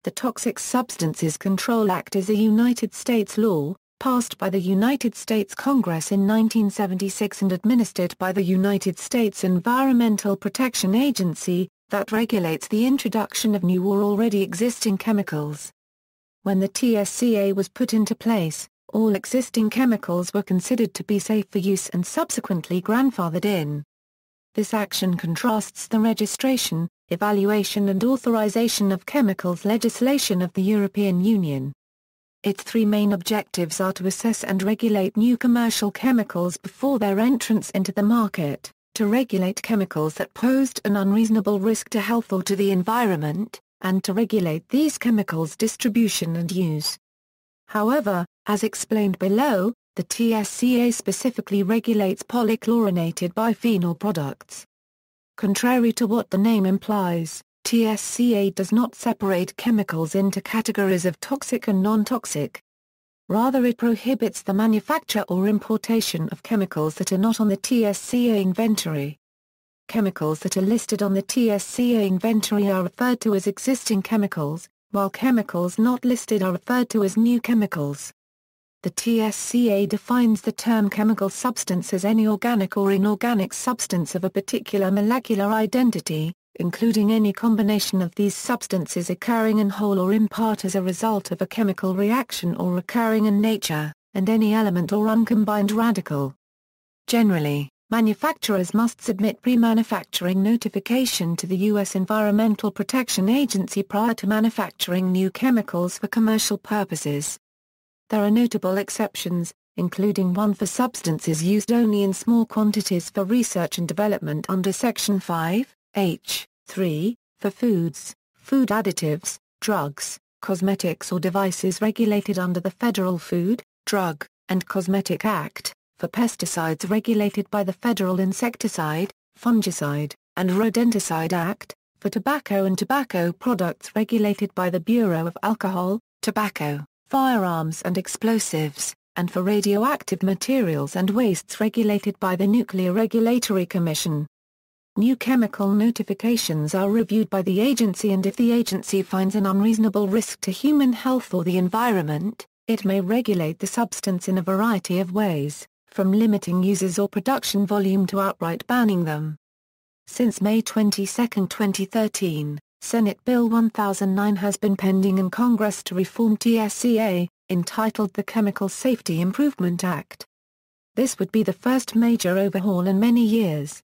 The Toxic Substances Control Act is a United States law, passed by the United States Congress in 1976 and administered by the United States Environmental Protection Agency, that regulates the introduction of new or already existing chemicals. When the Tsca was put into place, all existing chemicals were considered to be safe for use and subsequently grandfathered in. This action contrasts the registration, evaluation and authorization of chemicals legislation of the European Union. Its three main objectives are to assess and regulate new commercial chemicals before their entrance into the market, to regulate chemicals that posed an unreasonable risk to health or to the environment, and to regulate these chemicals' distribution and use. However, as explained below, the Tsca specifically regulates polychlorinated biphenyl products. Contrary to what the name implies, Tsca does not separate chemicals into categories of toxic and non-toxic. Rather, it prohibits the manufacture or importation of chemicals that are not on the Tsca inventory. Chemicals that are listed on the Tsca inventory are referred to as existing chemicals, while chemicals not listed are referred to as new chemicals. The Tsca defines the term chemical substance as any organic or inorganic substance of a particular molecular identity, including any combination of these substances occurring in whole or in part as a result of a chemical reaction or occurring in nature, and any element or uncombined radical. Generally, manufacturers must submit pre-manufacturing notification to the U.S. Environmental Protection Agency prior to manufacturing new chemicals for commercial purposes. There are notable exceptions, including one for substances used only in small quantities for research and development under Section 5(h)(3), for foods, food additives, drugs, cosmetics or devices regulated under the Federal Food, Drug, and Cosmetic Act, for pesticides regulated by the Federal Insecticide, Fungicide, and Rodenticide Act, for tobacco and tobacco products regulated by the Bureau of Alcohol, Tobacco, Firearms and Explosives, and for radioactive materials and wastes regulated by the Nuclear Regulatory Commission. New chemical notifications are reviewed by the agency, and if the agency finds an unreasonable risk to human health or the environment, it may regulate the substance in a variety of ways, from limiting uses or production volume to outright banning them. Since May 22, 2013, Senate Bill 1009 has been pending in Congress to reform Tsca, entitled the Chemical Safety Improvement Act. This would be the first major overhaul in many years.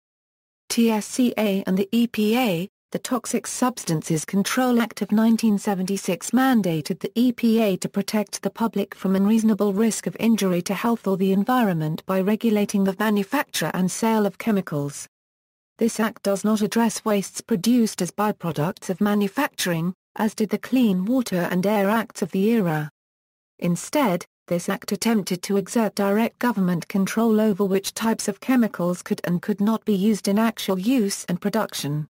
Tsca and the EPA, the Toxic Substances Control Act of 1976 mandated the EPA to protect the public from unreasonable risk of injury to health or the environment by regulating the manufacture and sale of chemicals. This act does not address wastes produced as byproducts of manufacturing, as did the Clean Water and Air Acts of the era. Instead, this act attempted to exert direct government control over which types of chemicals could and could not be used in actual use and production.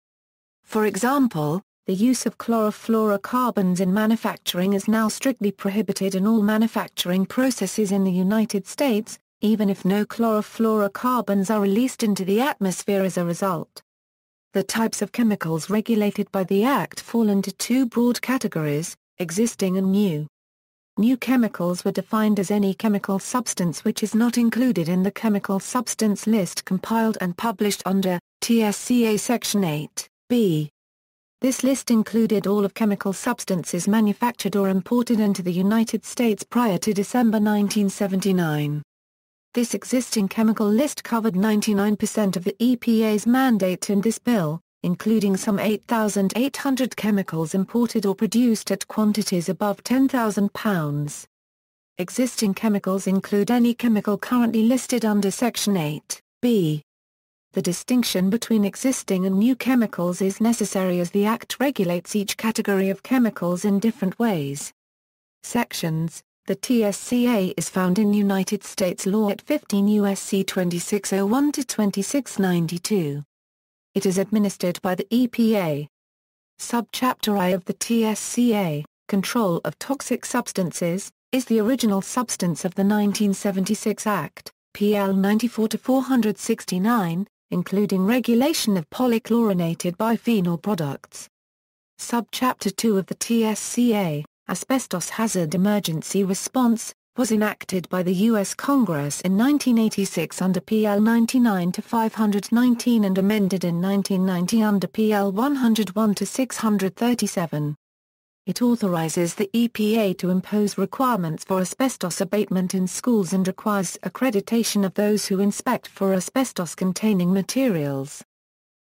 For example, the use of chlorofluorocarbons in manufacturing is now strictly prohibited in all manufacturing processes in the United States, even if no chlorofluorocarbons are released into the atmosphere as a result. The types of chemicals regulated by the Act fall into two broad categories, existing and new. New chemicals were defined as any chemical substance which is not included in the chemical substance list compiled and published under Tsca Section 8(b). This list included all of chemical substances manufactured or imported into the United States prior to December 1979. This existing chemical list covered 99% of the EPA's mandate in this bill, including some 8,800 chemicals imported or produced at quantities above 10,000 pounds. Existing chemicals include any chemical currently listed under Section 8(b). The distinction between existing and new chemicals is necessary as the Act regulates each category of chemicals in different ways. Sections. The Tsca is found in United States law at 15 U.S.C. 2601 to 2692. It is administered by the EPA. Subchapter I of the Tsca, Control of Toxic Substances, is the original substance of the 1976 Act, PL 94-469, including regulation of polychlorinated biphenyl products. Subchapter 2 of the Tsca, Asbestos Hazard Emergency Response, was enacted by the U.S. Congress in 1986 under PL 99-519 and amended in 1990 under PL 101-637. It authorizes the EPA to impose requirements for asbestos abatement in schools and requires accreditation of those who inspect for asbestos-containing materials.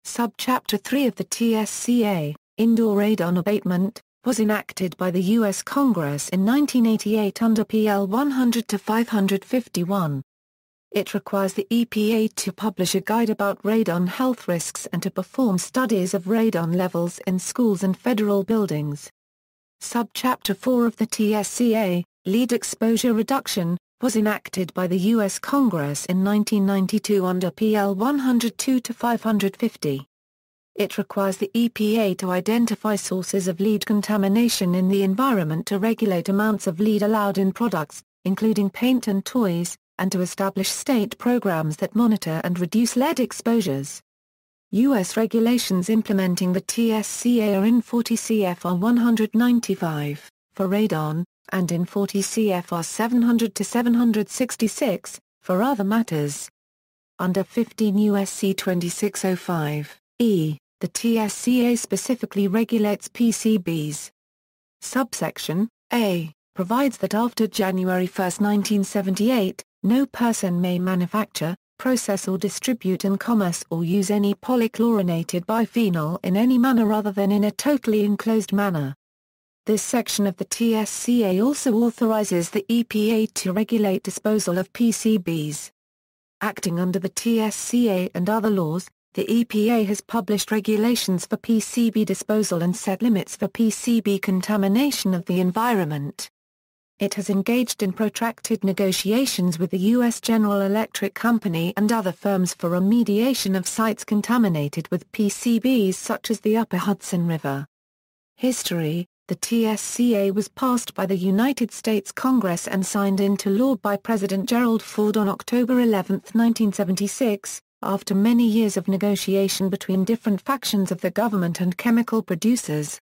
Subchapter 3 of the Tsca, Indoor Radon Abatement, was enacted by the U.S. Congress in 1988 under PL 100-551. It requires the EPA to publish a guide about radon health risks and to perform studies of radon levels in schools and federal buildings. Subchapter 4 of the Tsca, Lead Exposure Reduction, was enacted by the U.S. Congress in 1992 under PL 102-550. It requires the EPA to identify sources of lead contamination in the environment to regulate amounts of lead allowed in products, including paint and toys, and to establish state programs that monitor and reduce lead exposures. U.S. regulations implementing the Tsca are in 40 CFR 195, for radon, and in 40 CFR 700-766, for other matters. Under 15 U.S.C. 2605(e), the Tsca specifically regulates PCBs. Subsection A provides that after January 1, 1978, no person may manufacture, process or distribute in commerce or use any polychlorinated biphenyl in any manner other than in a totally enclosed manner. This section of the Tsca also authorizes the EPA to regulate disposal of PCBs. Acting under the Tsca and other laws, the EPA has published regulations for PCB disposal and set limits for PCB contamination of the environment. It has engaged in protracted negotiations with the U.S. General Electric Company and other firms for remediation of sites contaminated with PCBs such as the Upper Hudson River. History: the Tsca was passed by the United States Congress and signed into law by President Gerald Ford on October 11, 1976, after many years of negotiation between different factions of the government and chemical producers.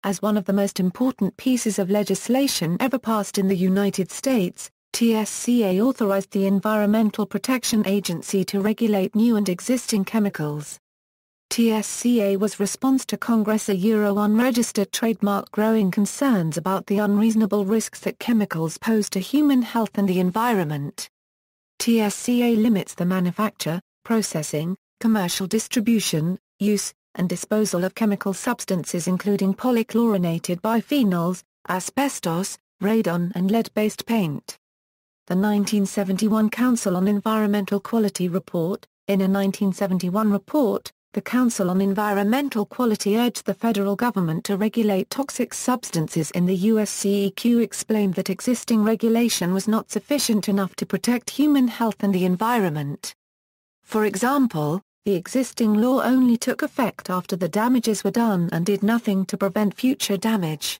As one of the most important pieces of legislation ever passed in the United States, Tsca authorized the Environmental Protection Agency to regulate new and existing chemicals. Tsca was response to Congress' unregistered trademark growing concerns about the unreasonable risks that chemicals pose to human health and the environment. Tsca limits the manufacture, processing, commercial distribution, use, and disposal of chemical substances including polychlorinated biphenyls, asbestos, radon and lead-based paint. The 1971 Council on Environmental Quality report: in a 1971 report, the Council on Environmental Quality urged the federal government to regulate toxic substances in the U.S. CEQ explained that existing regulation was not sufficient enough to protect human health and the environment. For example, the existing law only took effect after the damages were done and did nothing to prevent future damage.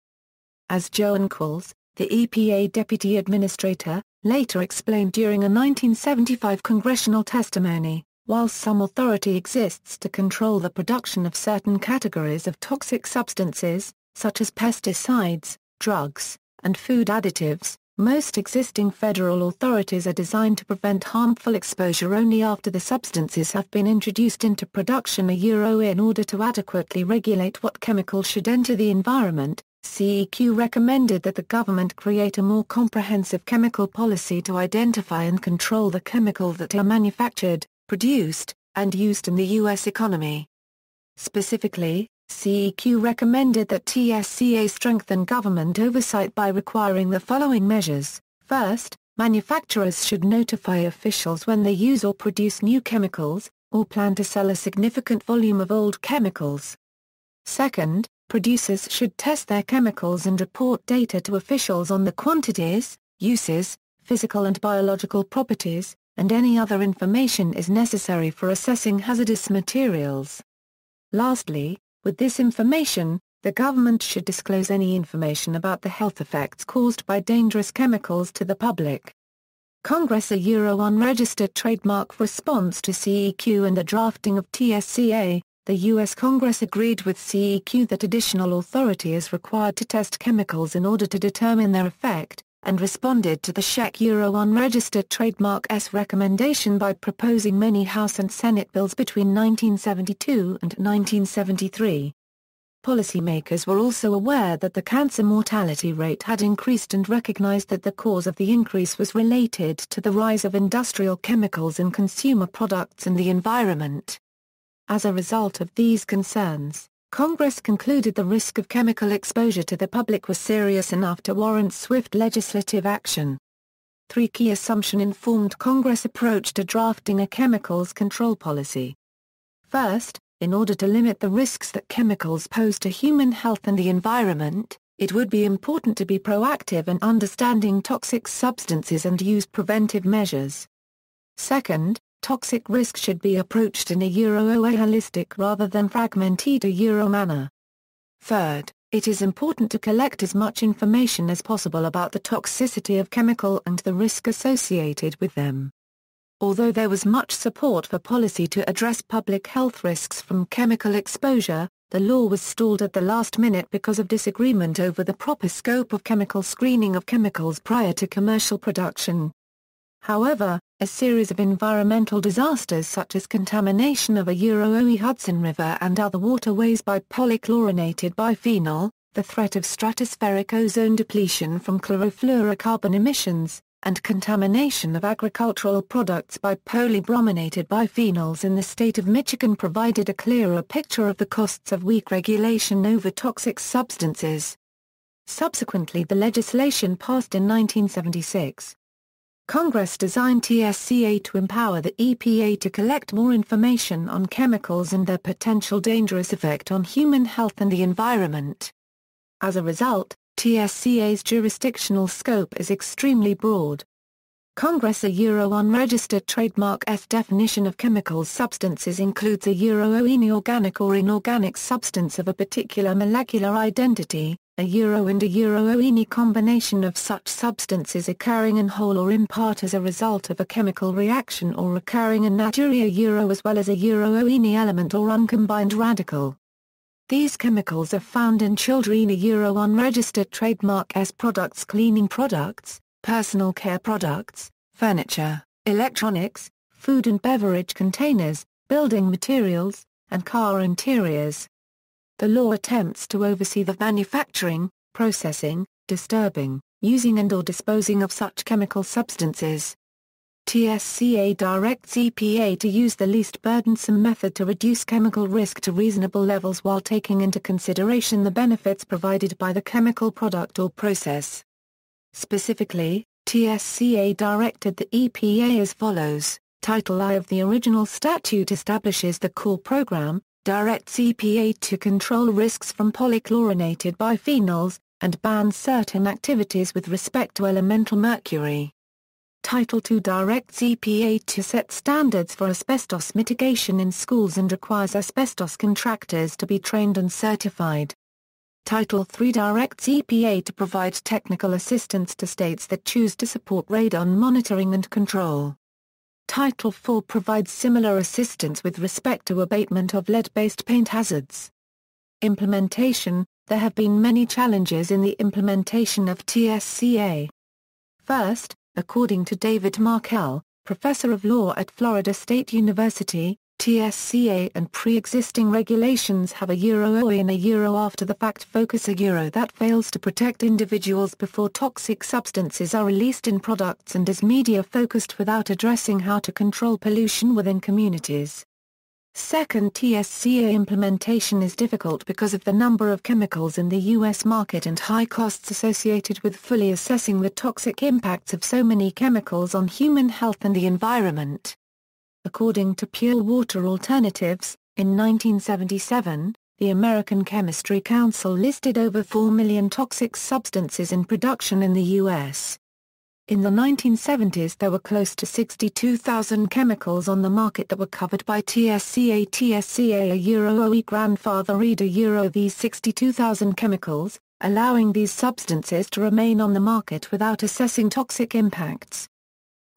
As Joan Qualls, the EPA Deputy Administrator, later explained during a 1975 congressional testimony, while some authority exists to control the production of certain categories of toxic substances, such as pesticides, drugs, and food additives, most existing federal authorities are designed to prevent harmful exposure only after the substances have been introduced into production. In order to adequately regulate what chemicals should enter the environment, CEQ recommended that the government create a more comprehensive chemical policy to identify and control the chemicals that are manufactured, produced, and used in the U.S. economy. Specifically, CEQ recommended that Tsca strengthen government oversight by requiring the following measures. First, manufacturers should notify officials when they use or produce new chemicals, or plan to sell a significant volume of old chemicals. Second, producers should test their chemicals and report data to officials on the quantities, uses, physical and biological properties, and any other information is necessary for assessing hazardous materials. Lastly, with this information, the government should disclose any information about the health effects caused by dangerous chemicals to the public. Congress' unregistered trademark response to CEQ and the drafting of Tsca, the U.S. Congress agreed with Tsca that additional authority is required to test chemicals in order to determine their effect, and responded to the Czech unregistered trademark S recommendation by proposing many House and Senate bills between 1972 and 1973. Policymakers were also aware that the cancer mortality rate had increased and recognized that the cause of the increase was related to the rise of industrial chemicals in consumer products and the environment. As a result of these concerns, Congress concluded the risk of chemical exposure to the public was serious enough to warrant swift legislative action. Three key assumptions informed Congress' approach to drafting a chemicals control policy. First, in order to limit the risks that chemicals pose to human health and the environment, it would be important to be proactive in understanding toxic substances and use preventive measures. Second, toxic risk should be approached in a holistic rather than fragmented manner. Third, it is important to collect as much information as possible about the toxicity of chemical and the risk associated with them. Although there was much support for policy to address public health risks from chemical exposure, the law was stalled at the last minute because of disagreement over the proper scope of chemical screening of chemicals prior to commercial production. However, a series of environmental disasters such as contamination of a Hudson River and other waterways by polychlorinated biphenyl, the threat of stratospheric ozone depletion from chlorofluorocarbon emissions, and contamination of agricultural products by polybrominated biphenyls in the state of Michigan provided a clearer picture of the costs of weak regulation over toxic substances. Subsequently, the legislation passed in 1976. Congress designed Tsca to empower the EPA to collect more information on chemicals and their potential dangerous effect on human health and the environment. As a result, Tsca's jurisdictional scope is extremely broad. Congress' unregistered trademark S definition of chemical substances includes any organic or inorganic substance of a particular molecular identity, and any combination of such substances occurring in whole or in part as a result of a chemical reaction or occurring in nature as well as any element or uncombined radical. These chemicals are found in children unregistered trademark S products, cleaning products, personal care products, furniture, electronics, food and beverage containers, building materials, and car interiors. The law attempts to oversee the manufacturing, processing, disturbing, using and/or disposing of such chemical substances. Tsca directs EPA to use the least burdensome method to reduce chemical risk to reasonable levels while taking into consideration the benefits provided by the chemical product or process. Specifically, Tsca directed the EPA as follows. Title I of the original statute establishes the core program, directs EPA to control risks from polychlorinated biphenyls, and bans certain activities with respect to elemental mercury. Title II directs EPA to set standards for asbestos mitigation in schools and requires asbestos contractors to be trained and certified. Title III directs EPA to provide technical assistance to states that choose to support radon monitoring and control. Title IV provides similar assistance with respect to abatement of lead-based paint hazards. Implementation. There have been many challenges in the implementation of Tsca. First, according to David Markell, professor of law at Florida State University, Tsca and pre-existing regulations have and after-the-fact focus that fails to protect individuals before toxic substances are released in products and is media-focused without addressing how to control pollution within communities. Second, Tsca implementation is difficult because of the number of chemicals in the U.S. market and high costs associated with fully assessing the toxic impacts of so many chemicals on human health and the environment. According to Pure Water Alternatives, in 1977, the American Chemistry Council listed over 4 million toxic substances in production in the U.S. In the 1970s there were close to 62,000 chemicals on the market that were covered by Tsca. Tsca grandfathered these 62,000 chemicals, allowing these substances to remain on the market without assessing toxic impacts.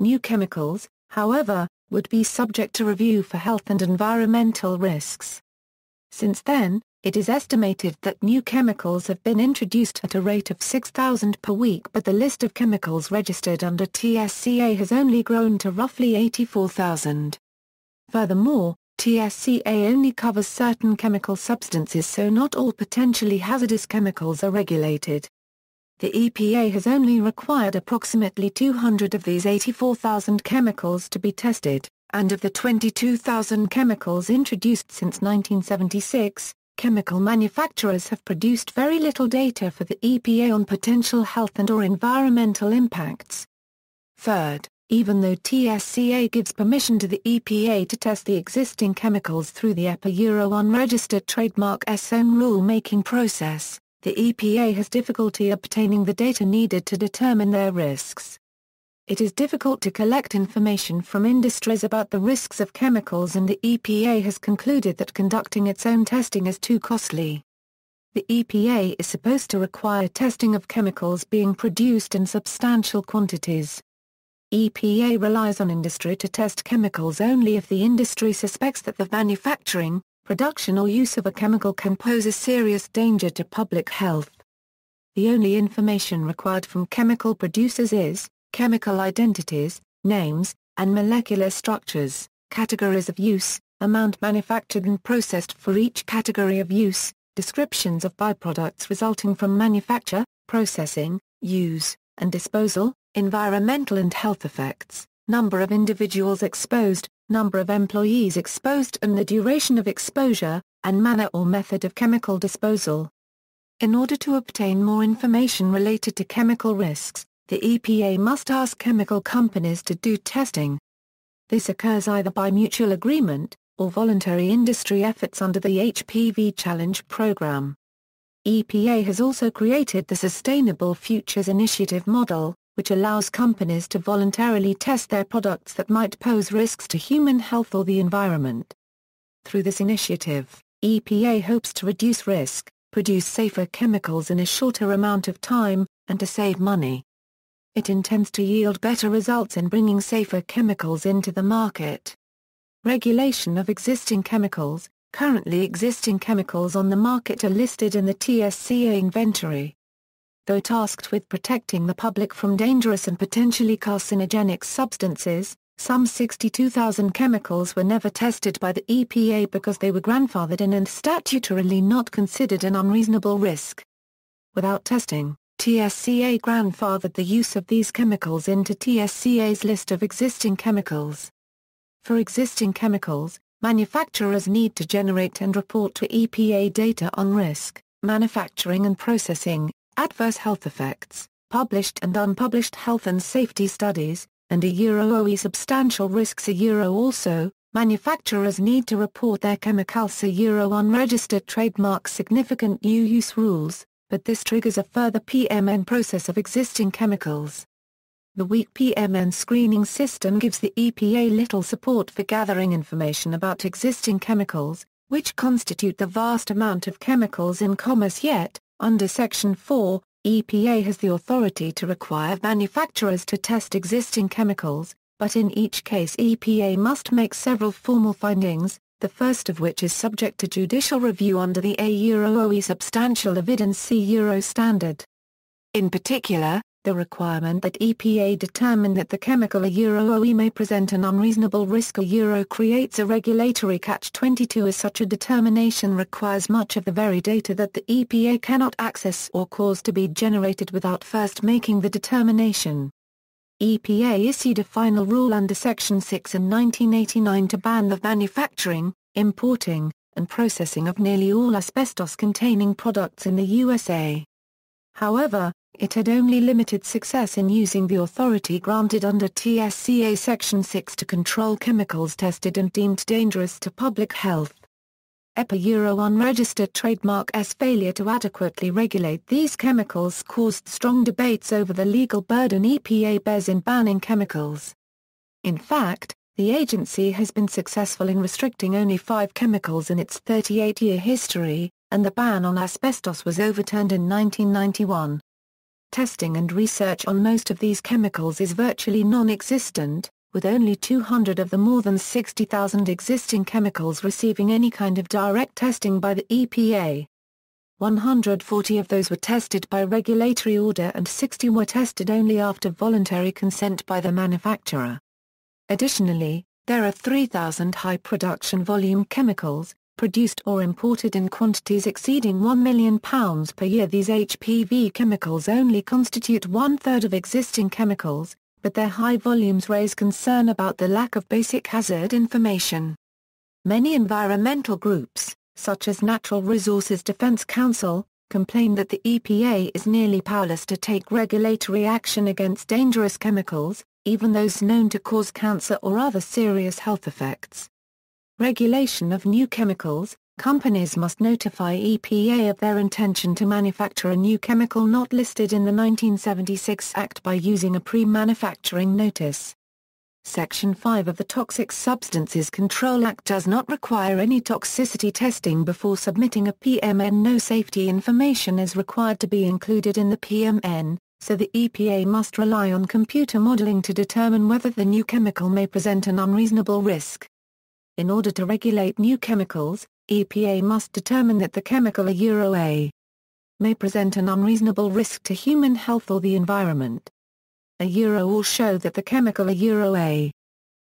New chemicals, however, would be subject to review for health and environmental risks. Since then, it is estimated that new chemicals have been introduced at a rate of 6,000 per week, but the list of chemicals registered under Tsca has only grown to roughly 84,000. Furthermore, Tsca only covers certain chemical substances, so not all potentially hazardous chemicals are regulated. The EPA has only required approximately 200 of these 84,000 chemicals to be tested, and of the 22,000 chemicals introduced since 1976, chemical manufacturers have produced very little data for the EPA on potential health and/or environmental impacts. Third, even though Tsca gives permission to the EPA to test the existing chemicals through the EPA unregistered trademark's own rule-making process, the EPA has difficulty obtaining the data needed to determine their risks. It is difficult to collect information from industries about the risks of chemicals, and the EPA has concluded that conducting its own testing is too costly. The EPA is supposed to require testing of chemicals being produced in substantial quantities. EPA relies on industry to test chemicals only if the industry suspects that the manufacturing, production or use of a chemical can pose a serious danger to public health. The only information required from chemical producers is chemical identities, names, and molecular structures, categories of use, amount manufactured and processed for each category of use, descriptions of byproducts resulting from manufacture, processing, use, and disposal, environmental and health effects, number of individuals exposed, number of employees exposed and the duration of exposure, and manner or method of chemical disposal. In order to obtain more information related to chemical risks, the EPA must ask chemical companies to do testing. This occurs either by mutual agreement, or voluntary industry efforts under the HPV Challenge program. EPA has also created the Sustainable Futures Initiative model, which allows companies to voluntarily test their products that might pose risks to human health or the environment. Through this initiative, EPA hopes to reduce risk, produce safer chemicals in a shorter amount of time, and to save money. It intends to yield better results in bringing safer chemicals into the market. Regulation of existing chemicals. Currently existing chemicals on the market are listed in the Tsca inventory. Though tasked with protecting the public from dangerous and potentially carcinogenic substances, some 62,000 chemicals were never tested by the EPA because they were grandfathered in and statutorily not considered an unreasonable risk. Without testing, Tsca grandfathered the use of these chemicals into Tsca's list of existing chemicals. For existing chemicals, manufacturers need to generate and report to EPA data on risk, manufacturing and processing, adverse health effects, published and unpublished health and safety studies, and OE substantial risks. Also, manufacturers need to report their chemicals unregistered trademark significant new use rules, but this triggers a further PMN process of existing chemicals. The weak PMN screening system gives the EPA little support for gathering information about existing chemicals, which constitute the vast amount of chemicals in commerce. Yet, under Section 4, EPA has the authority to require manufacturers to test existing chemicals, but in each case EPA must make several formal findings, the first of which is subject to judicial review under the OE substantial evidence standard. In particular, the requirement that EPA determine that the chemical OE may present an unreasonable risk creates a regulatory catch-22, as such a determination requires much of the very data that the EPA cannot access or cause to be generated without first making the determination. EPA issued a final rule under Section 6 in 1989 to ban the manufacturing, importing, and processing of nearly all asbestos-containing products in the USA. However, it had only limited success in using the authority granted under Tsca Section 6 to control chemicals tested and deemed dangerous to public health. EPA unregistered trademark's failure to adequately regulate these chemicals caused strong debates over the legal burden EPA bears in banning chemicals. In fact, the agency has been successful in restricting only 5 chemicals in its 38-year history, and the ban on asbestos was overturned in 1991. Testing and research on most of these chemicals is virtually non-existent, with only 200 of the more than 60,000 existing chemicals receiving any kind of direct testing by the EPA. 140 of those were tested by regulatory order and 60 were tested only after voluntary consent by the manufacturer. Additionally, there are 3,000 high-production volume chemicals, produced or imported in quantities exceeding 1 million pounds per year. These HPV chemicals only constitute one-third of existing chemicals, but their high volumes raise concern about the lack of basic hazard information. Many environmental groups, such as Natural Resources Defense Council, complain that the EPA is nearly powerless to take regulatory action against dangerous chemicals, even those known to cause cancer or other serious health effects. Regulation of new chemicals. Companies must notify EPA of their intention to manufacture a new chemical not listed in the 1976 Act by using a pre-manufacturing notice. Section 5 of the Toxic Substances Control Act does not require any toxicity testing before submitting a PMN. No safety information is required to be included in the PMN, so the EPA must rely on computer modeling to determine whether the new chemical may present an unreasonable risk. In order to regulate new chemicals, EPA must determine that the chemical A may present an unreasonable risk to human health or the environment. Or show that the chemical A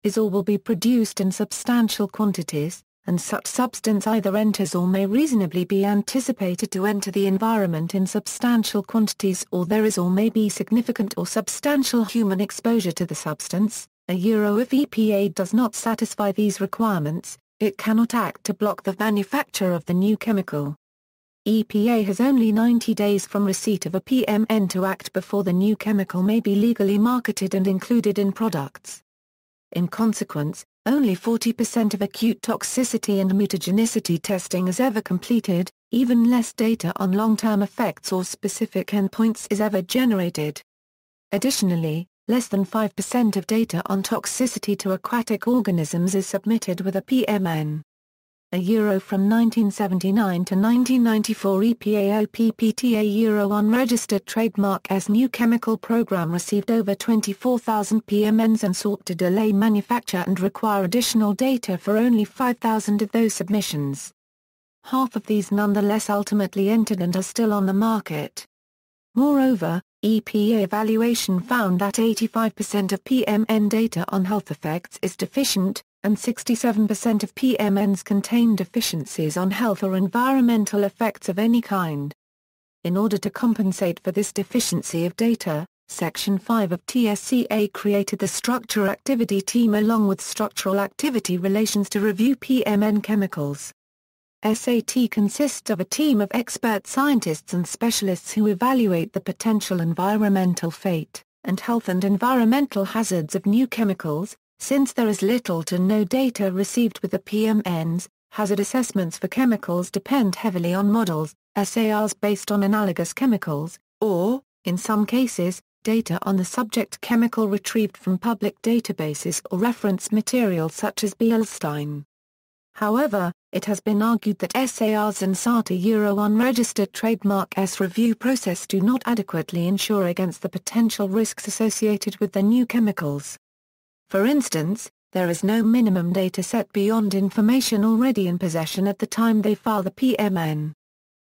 is or will be produced in substantial quantities, and such substance either enters or may reasonably be anticipated to enter the environment in substantial quantities, or there is or may be significant or substantial human exposure to the substance. If EPA does not satisfy these requirements, it cannot act to block the manufacture of the new chemical. EPA has only 90 days from receipt of a PMN to act before the new chemical may be legally marketed and included in products. In consequence, only 40% of acute toxicity and mutagenicity testing is ever completed, even less data on long-term effects or specific endpoints is ever generated. Additionally, less than 5% of data on toxicity to aquatic organisms is submitted with a PMN. From 1979 to 1994 EPA OPPTA unregistered trademark as new chemical program received over 24,000 PMNs and sought to delay manufacture and require additional data for only 5,000 of those submissions. Half of these nonetheless ultimately entered and are still on the market. Moreover, EPA evaluation found that 85% of PMN data on health effects is deficient, and 67% of PMNs contain deficiencies on health or environmental effects of any kind. In order to compensate for this deficiency of data, Section 5 of Tsca created the Structure Activity Team along with Structural Activity Relations to review PMN chemicals. SAT consists of a team of expert scientists and specialists who evaluate the potential environmental fate, and health and environmental hazards of new chemicals. Since there is little to no data received with the PMNs, hazard assessments for chemicals depend heavily on models, SARs based on analogous chemicals, or, in some cases, data on the subject chemical retrieved from public databases or reference material such as Beilstein. However, it has been argued that SARs and SATA unregistered trademark S review process do not adequately ensure against the potential risks associated with the new chemicals. For instance, there is no minimum data set beyond information already in possession at the time they file the PMN.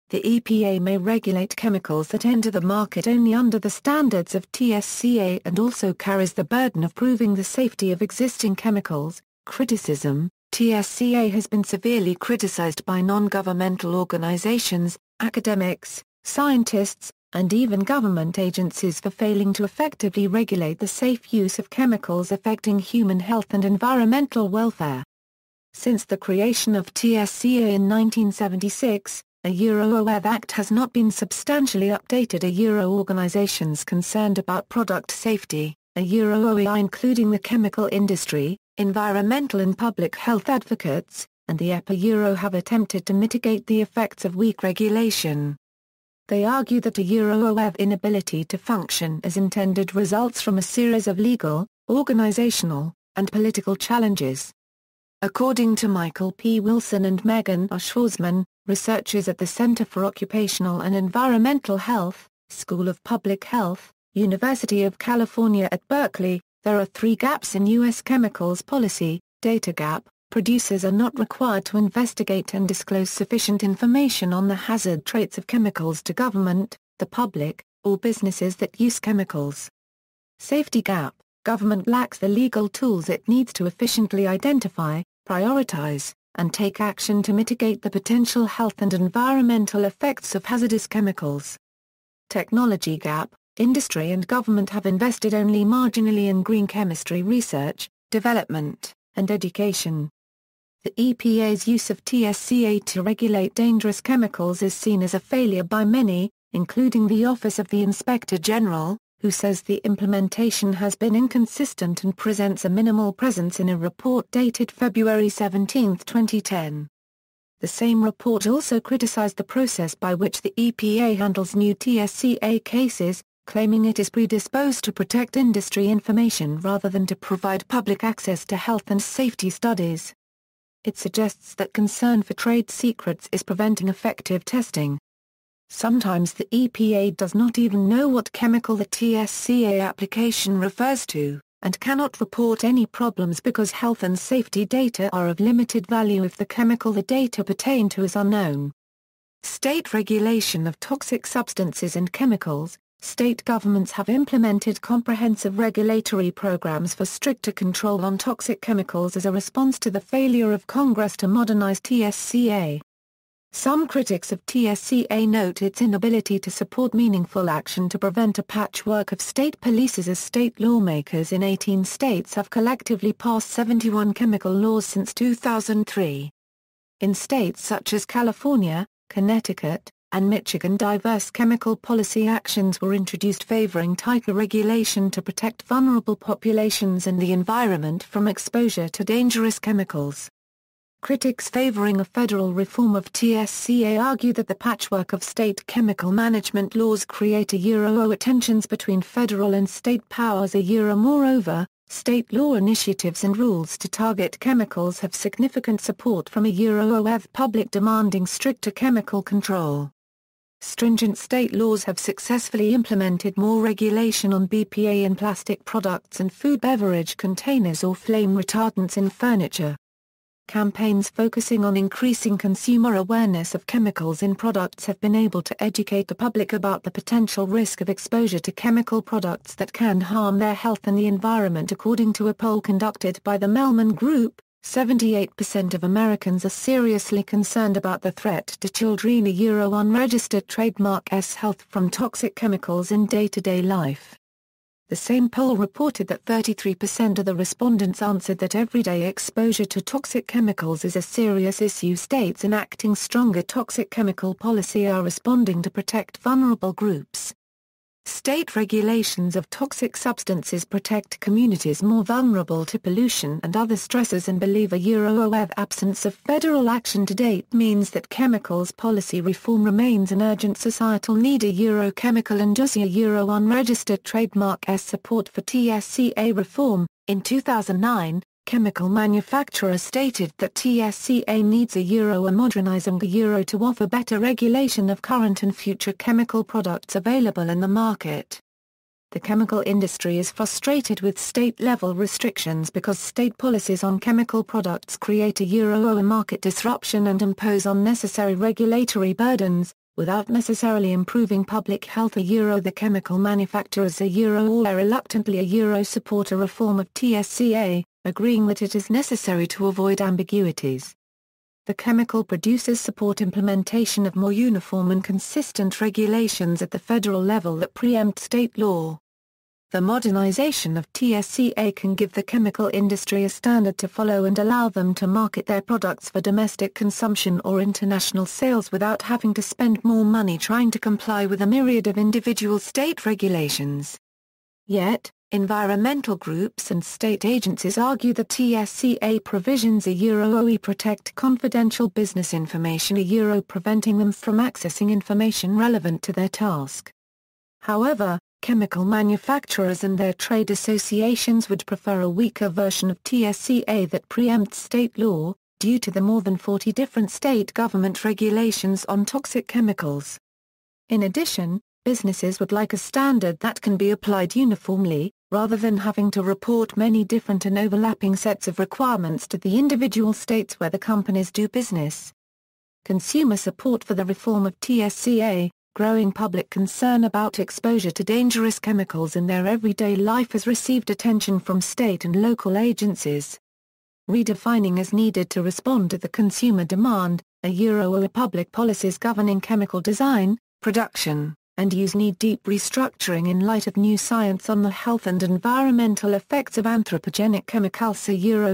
The EPA may regulate chemicals that enter the market only under the standards of Tsca and also carries the burden of proving the safety of existing chemicals. Criticism: Tsca has been severely criticized by non-governmental organizations, academics, scientists, and even government agencies for failing to effectively regulate the safe use of chemicals affecting human health and environmental welfare. Since the creation of Tsca in 1976, OEV Act has not been substantially updated. Organizations concerned about product safety, OEI including the chemical industry, environmental and public health advocates, and the EPA have attempted to mitigate the effects of weak regulation. They argue that OEV inability to function as intended results from a series of legal, organizational, and political challenges. According to Michael P. Wilson and Megan R. Schwarzman, researchers at the Center for Occupational and Environmental Health, School of Public Health, University of California at Berkeley, There are three gaps in U.S. chemicals policy: data gap. Producers are not required to investigate and disclose sufficient information on the hazard traits of chemicals to government, the public, or businesses that use chemicals. Safety gap. Government lacks the legal tools it needs to efficiently identify, prioritize, and take action to mitigate the potential health and environmental effects of hazardous chemicals. Technology gap. Industry and government have invested only marginally in green chemistry research, development, and education. The EPA's use of Tsca to regulate dangerous chemicals is seen as a failure by many, including the Office of the Inspector General, who says the implementation has been inconsistent and presents a minimal presence in a report dated February 17, 2010. The same report also criticized the process by which the EPA handles new Tsca cases, claiming it is predisposed to protect industry information rather than to provide public access to health and safety studies. It suggests that concern for trade secrets is preventing effective testing. Sometimes the EPA does not even know what chemical the Tsca application refers to, and cannot report any problems because health and safety data are of limited value if the chemical the data pertain to is unknown. State regulation of toxic substances and chemicals. State governments have implemented comprehensive regulatory programs for stricter control on toxic chemicals as a response to the failure of Congress to modernize Tsca. Some critics of Tsca note its inability to support meaningful action to prevent a patchwork of state policies as state lawmakers in 18 states have collectively passed 71 chemical laws since 2003. In states such as California, Connecticut, and Michigan, diverse chemical policy actions were introduced favoring tighter regulation to protect vulnerable populations and the environment from exposure to dangerous chemicals. Critics favoring a federal reform of Tsca argue that the patchwork of state chemical management laws create tensions between federal and state powers. Moreover, state law initiatives and rules to target chemicals have significant support from the public demanding stricter chemical control. Stringent state laws have successfully implemented more regulation on BPA in plastic products and food beverage containers or flame retardants in furniture. Campaigns focusing on increasing consumer awareness of chemicals in products have been able to educate the public about the potential risk of exposure to chemical products that can harm their health and the environment. According to a poll conducted by the Mellman Group, 78% of Americans are seriously concerned about the threat to children. Unregistered trademark's health from toxic chemicals in day-to-day life. The same poll reported that 33% of the respondents answered that everyday exposure to toxic chemicals is a serious issue. States enacting stronger toxic chemical policy are responding to protect vulnerable groups. State regulations of toxic substances protect communities more vulnerable to pollution and other stresses and believe absence of federal action to date means that chemicals policy reform remains an urgent societal need. Chemical industry unregistered trademark's support for Tsca reform. In 2009, chemical manufacturers stated that Tsca needs a modernizing to offer better regulation of current and future chemical products available in the market. The chemical industry is frustrated with state-level restrictions because state policies on chemical products create a market disruption and impose unnecessary regulatory burdens, without necessarily improving public health. The chemical manufacturers reluctantly support a reform of Tsca, agreeing that it is necessary to avoid ambiguities. The chemical producers support implementation of more uniform and consistent regulations at the federal level that preempt state law. The modernization of Tsca can give the chemical industry a standard to follow and allow them to market their products for domestic consumption or international sales without having to spend more money trying to comply with a myriad of individual state regulations. Yet, environmental groups and state agencies argue that Tsca provisions protect confidential business information preventing them from accessing information relevant to their task. However, chemical manufacturers and their trade associations would prefer a weaker version of Tsca that preempts state law, due to the more than 40 different state government regulations on toxic chemicals. In addition, Businesses would like a standard that can be applied uniformly, rather than having to report many different and overlapping sets of requirements to the individual states where the companies do business. Consumer support for the reform of Tsca. Growing public concern about exposure to dangerous chemicals in their everyday life has received attention from state and local agencies. Redefining is needed to respond to the consumer demand. A public policies governing chemical design, production, and use need deep restructuring in light of new science on the health and environmental effects of anthropogenic chemicals.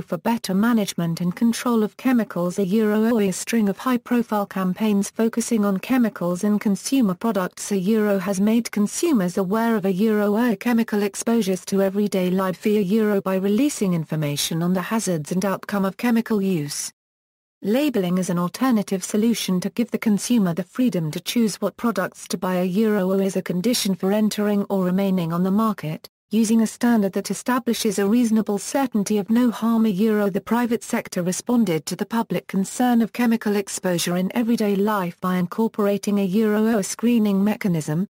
For better management and control of chemicals. A string of high-profile campaigns focusing on chemicals in consumer products. Has made consumers aware of chemical exposures to everyday life. By releasing information on the hazards and outcome of chemical use. Labeling is an alternative solution to give the consumer the freedom to choose what products to buy. Is a condition for entering or remaining on the market, using a standard that establishes a reasonable certainty of no harm. The private sector responded to the public concern of chemical exposure in everyday life by incorporating a screening mechanism,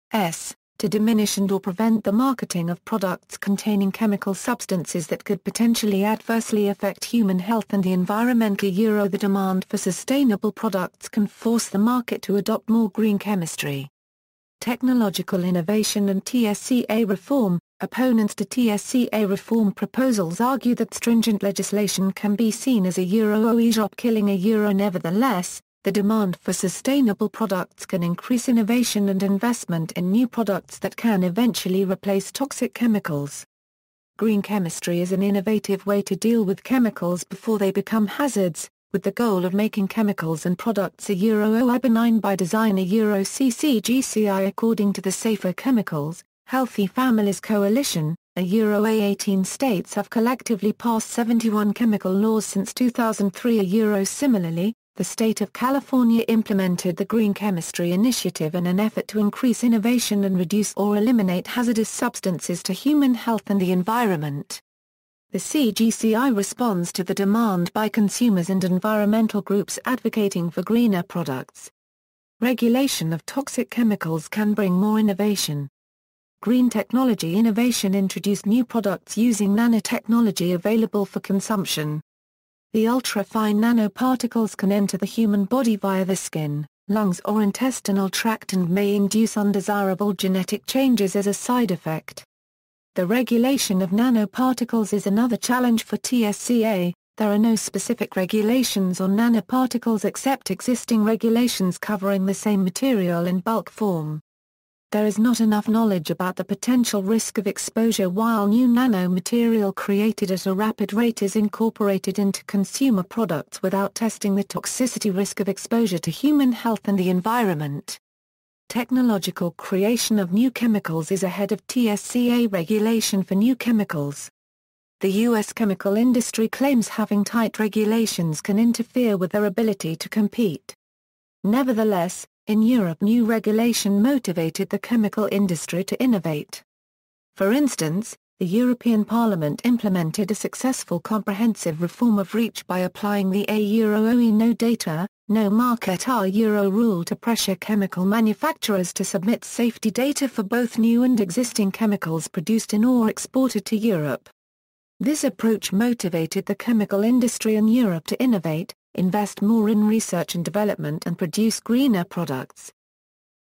to diminish and/or prevent the marketing of products containing chemical substances that could potentially adversely affect human health and the environment. The demand for sustainable products can force the market to adopt more green chemistry. Technological innovation and Tsca reform. Opponents to Tsca reform proposals argue that stringent legislation can be seen as a job killing. Nevertheless, the demand for sustainable products can increase innovation and investment in new products that can eventually replace toxic chemicals. Green chemistry is an innovative way to deal with chemicals before they become hazards, with the goal of making chemicals and products benign by design. CCGCI. According to the Safer Chemicals, Healthy Families Coalition, 18 states have collectively passed 71 chemical laws since 2003. Similarly, the state of California implemented the Green Chemistry Initiative in an effort to increase innovation and reduce or eliminate hazardous substances to human health and the environment. The CGCI responds to the demand by consumers and environmental groups advocating for greener products. Regulation of toxic chemicals can bring more innovation. Green technology innovation introduced new products using nanotechnology available for consumption. The ultra-fine nanoparticles can enter the human body via the skin, lungs or intestinal tract and may induce undesirable genetic changes as a side effect. The regulation of nanoparticles is another challenge for Tsca. There are no specific regulations on nanoparticles except existing regulations covering the same material in bulk form. There is not enough knowledge about the potential risk of exposure while new nanomaterial created at a rapid rate is incorporated into consumer products without testing the toxicity risk of exposure to human health and the environment. Technological creation of new chemicals is ahead of Tsca regulation for new chemicals. The U.S. chemical industry claims having tight regulations can interfere with their ability to compete. Nevertheless, in Europe new regulation motivated the chemical industry to innovate. For instance, the European Parliament implemented a successful comprehensive reform of REACH by applying the no data, no market rule to pressure chemical manufacturers to submit safety data for both new and existing chemicals produced in or exported to Europe. This approach motivated the chemical industry in Europe to innovate, invest more in research and development and produce greener products.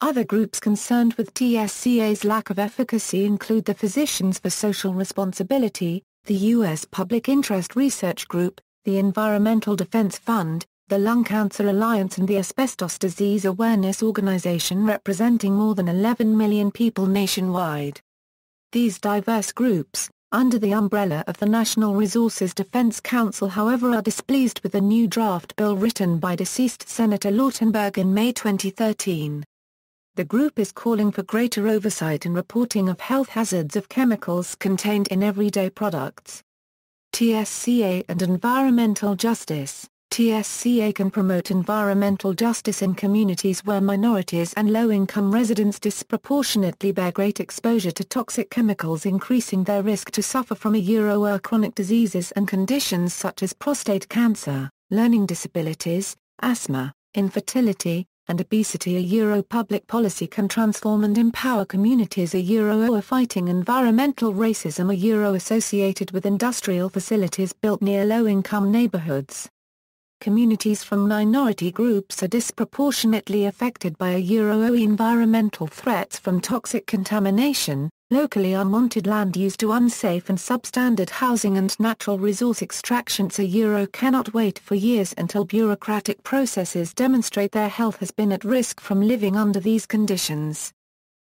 Other groups concerned with Tsca's lack of efficacy include the Physicians for Social Responsibility, the U.S. Public Interest Research Group, the Environmental Defense Fund, the Lung Cancer Alliance and the Asbestos Disease Awareness Organization representing more than 11 million people nationwide. These diverse groups, under the umbrella of the National Resources Defense Council however are displeased with the new draft bill written by deceased Senator Lautenberg in May 2013. The group is calling for greater oversight and reporting of health hazards of chemicals contained in everyday products. Tsca and environmental justice. Tsca can promote environmental justice in communities where minorities and low-income residents disproportionately bear great exposure to toxic chemicals, increasing their risk to suffer from chronic diseases and conditions such as prostate cancer, learning disabilities, asthma, infertility, and obesity. Public policy can transform and empower communities. Fighting environmental racism. Associated with industrial facilities built near low-income neighborhoods. Communities from minority groups are disproportionately affected by environmental threats from toxic contamination, locally unwanted land use to unsafe and substandard housing and natural resource extraction. Cannot wait for years until bureaucratic processes demonstrate their health has been at risk from living under these conditions.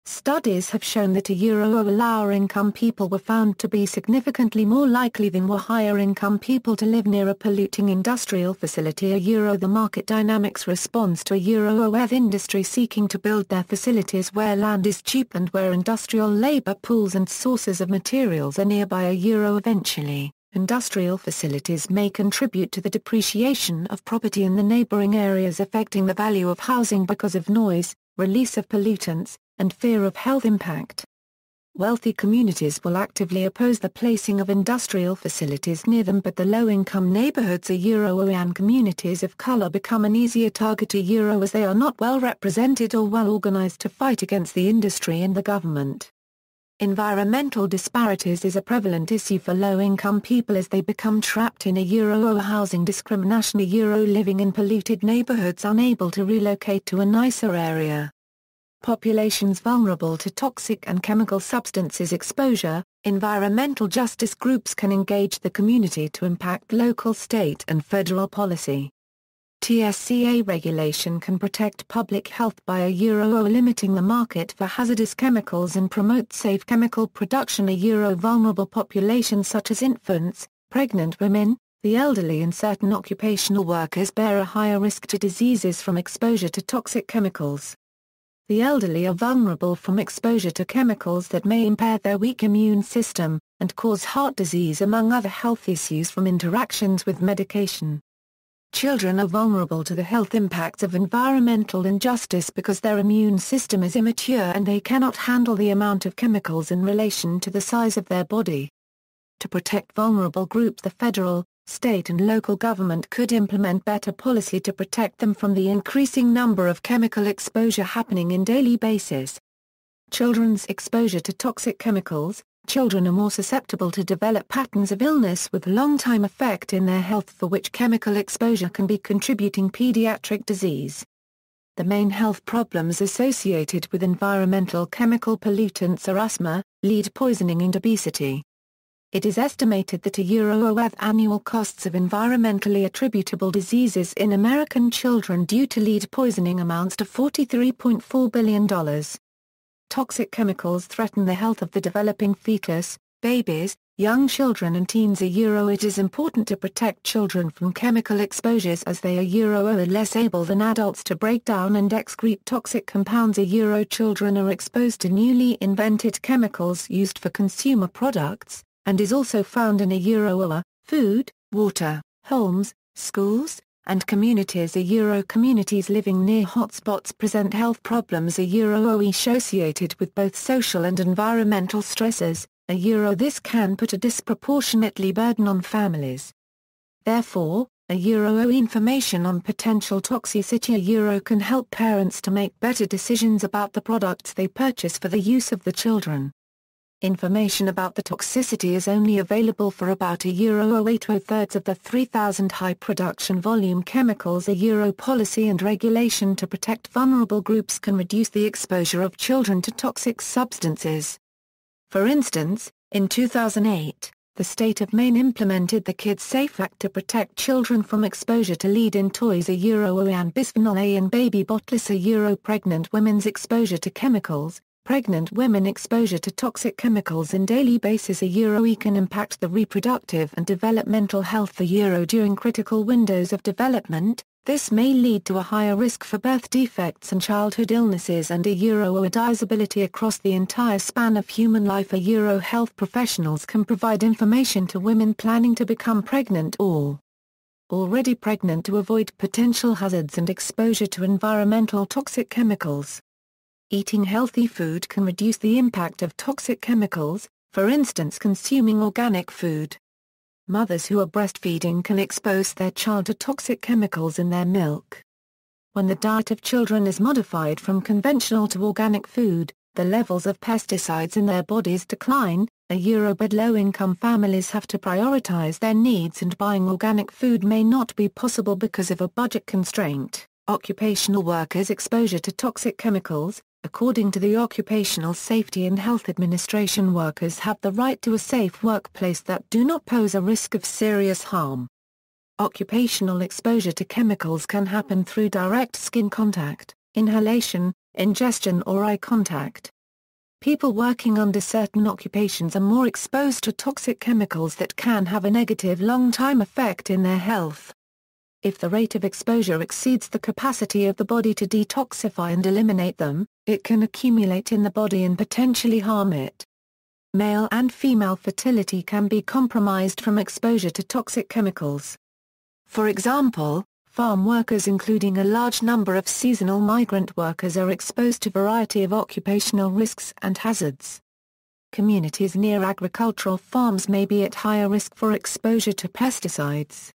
Studies have shown that lower-income people were found to be significantly more likely than were higher-income people to live near a polluting industrial facility. The market dynamics responds to with industry seeking to build their facilities where land is cheap and where industrial labor pools and sources of materials are nearby. Eventually, industrial facilities may contribute to the depreciation of property in the neighboring areas, affecting the value of housing because of noise, release of pollutants, and fear of health impact. Wealthy communities will actively oppose the placing of industrial facilities near them, but the low-income neighborhoods and communities of color become an easier target as they are not well represented or well organized to fight against the industry and the government. Environmental disparities is a prevalent issue for low-income people as they become trapped in housing discrimination. Living in polluted neighborhoods, unable to relocate to a nicer area. Populations vulnerable to toxic and chemical substances exposure. Environmental justice groups can engage the community to impact local, state and federal policy. Tsca regulation can protect public health by limiting the market for hazardous chemicals and promote safe chemical production. Vulnerable populations such as infants, pregnant women, the elderly and certain occupational workers bear a higher risk to diseases from exposure to toxic chemicals. The elderly are vulnerable from exposure to chemicals that may impair their weak immune system, and cause heart disease among other health issues from interactions with medication. Children are vulnerable to the health impacts of environmental injustice because their immune system is immature and they cannot handle the amount of chemicals in relation to the size of their body. To protect vulnerable groups, the federal, state and local government could implement better policy to protect them from the increasing number of chemical exposure happening in daily basis. Children's exposure to toxic chemicals. Children are more susceptible to develop patterns of illness with long-time effect in their health for which chemical exposure can be contributing pediatric disease. The main health problems associated with environmental chemical pollutants are asthma, lead poisoning and obesity. It is estimated that annual costs of environmentally attributable diseases in American children due to lead poisoning amounts to $43.4 billion. Toxic chemicals threaten the health of the developing fetus, babies, young children and teens. It is important to protect children from chemical exposures as they are less able than adults to break down and excrete toxic compounds. Children are exposed to newly invented chemicals used for consumer products, and is also found in food, water, homes, schools, and communities. Communities living near hotspots present health problems associated with both social and environmental stresses. This can put a disproportionately burden on families. Therefore, information on potential toxicity can help parents to make better decisions about the products they purchase for the use of the children. Information about the toxicity is only available for about €2/3 of the 3,000 high production volume chemicals. Policy and regulation to protect vulnerable groups can reduce the exposure of children to toxic substances. For instance, in 2008, the state of Maine implemented the Kids Safe Act to protect children from exposure to lead in toys and bisphenol A in baby bottles. Pregnant women's exposure to chemicals. Pregnant women exposure to toxic chemicals in daily basis can impact the reproductive and developmental health during critical windows of development. This may lead to a higher risk for birth defects and childhood illnesses and disability across the entire span of human life. Health professionals can provide information to women planning to become pregnant or already pregnant to avoid potential hazards and exposure to environmental toxic chemicals. Eating healthy food can reduce the impact of toxic chemicals, for instance consuming organic food. Mothers who are breastfeeding can expose their child to toxic chemicals in their milk. When the diet of children is modified from conventional to organic food, the levels of pesticides in their bodies decline, but low-income families have to prioritize their needs and buying organic food may not be possible because of a budget constraint. Occupational workers' exposure to toxic chemicals. According to the Occupational Safety and Health Administration, workers have the right to a safe workplace that do not pose a risk of serious harm. Occupational exposure to chemicals can happen through direct skin contact, inhalation, ingestion or eye contact. People working under certain occupations are more exposed to toxic chemicals that can have a negative long-time effect in their health. If the rate of exposure exceeds the capacity of the body to detoxify and eliminate them, it can accumulate in the body and potentially harm it. Male and female fertility can be compromised from exposure to toxic chemicals. For example, farm workers including a large number of seasonal migrant workers are exposed to a variety of occupational risks and hazards. Communities near agricultural farms may be at higher risk for exposure to pesticides.